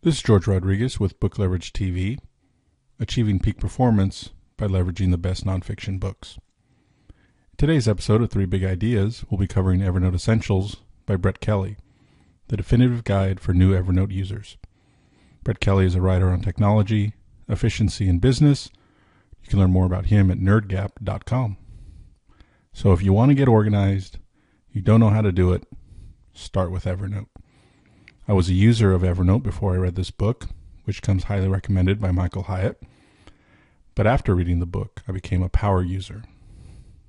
This is George Rodriguez with Book Leverage TV, achieving peak performance by leveraging the best nonfiction books. Today's episode of 3 Big Ideas will be covering Evernote Essentials by Brett Kelly, the definitive guide for new Evernote users. Brett Kelly is a writer on technology, efficiency, and business. You can learn more about him at nerdgap.com. So if you want to get organized, you don't know how to do it, start with Evernote. I was a user of Evernote before I read this book, which comes highly recommended by Michael Hyatt. But after reading the book, I became a power user.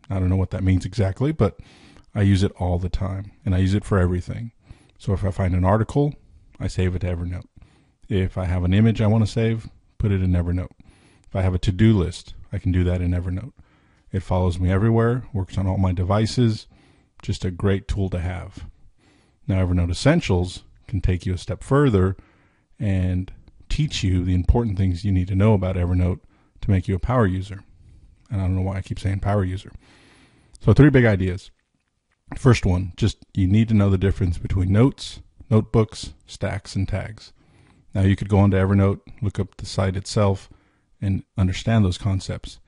I don't know what that means exactly, but I use it all the time, and I use it for everything. So if I find an article, I save it to Evernote. If I have an image I want to save, put it in Evernote. If I have a to-do list, I can do that in Evernote. It follows me everywhere, works on all my devices, just a great tool to have. Now, Evernote Essentials can take you a step further and teach you the important things you need to know about Evernote to make you a power user. And I don't know why I keep saying power user. So 3 big ideas. First one, just you need to know the difference between notes, notebooks, stacks, and tags. Now you could go onto Evernote, look up the site itself, and understand those concepts.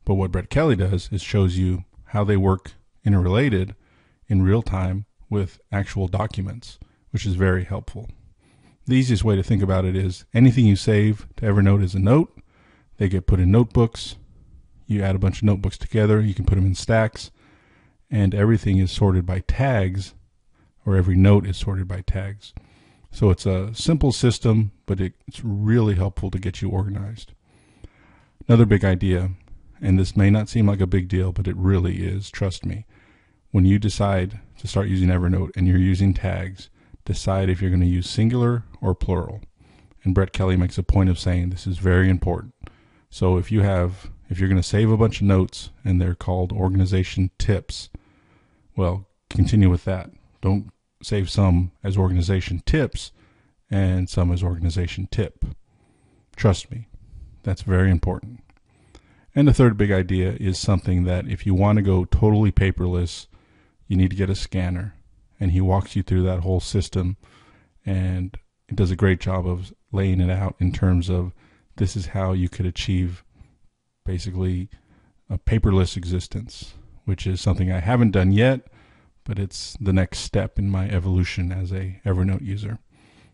But what Brett Kelly does is shows you how they work interrelated in real time with actual documents, which is very helpful. The easiest way to think about it is anything you save to Evernote is a note. They get put in notebooks. You add a bunch of notebooks together. You can put them in stacks. And everything is sorted by tags, or every note is sorted by tags. So it's a simple system, but it's really helpful to get you organized. Another big idea, and this may not seem like a big deal, but it really is, trust me. When you decide to start using Evernote and you're using tags, decide if you're going to use singular or plural. And Brett Kelly makes a point of saying this is very important. So if you're going to save a bunch of notes and they're called organization tips, well, continue with that. Don't save some as organization tips and some as organization tip. Trust me, that's very important. And the third big idea is something that if you want to go totally paperless, you need to get a scanner. And he walks you through that whole system, and it does a great job of laying it out in terms of this is how you could achieve basically a paperless existence, which is something I haven't done yet, but it's the next step in my evolution as a Evernote user.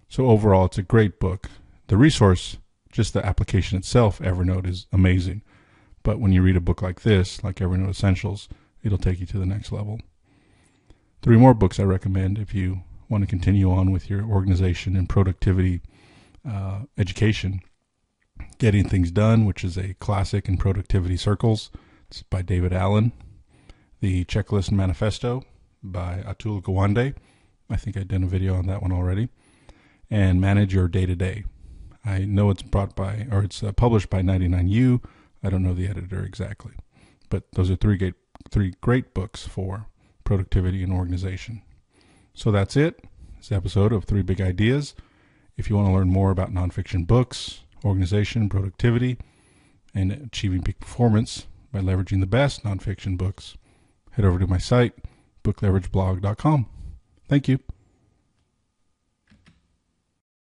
So overall, it's a great book. The resource, just the application itself, Evernote, is amazing. But when you read a book like this, like Evernote Essentials, it'll take you to the next level. 3 more books I recommend if you want to continue on with your organization and productivity education. Getting Things Done, which is a classic in productivity circles. It's by David Allen. The Checklist Manifesto by Atul Gawande. I think I did a video on that one already. And Manage Your Day-to-Day. I know it's published by 99U. I don't know the editor exactly. But those are 3 great books for productivity and organization. So that's it. This episode of 3 Big Ideas. If you want to learn more about nonfiction books, organization, productivity, and achieving peak performance by leveraging the best nonfiction books, head over to my site, bookleverageblog.com. Thank you.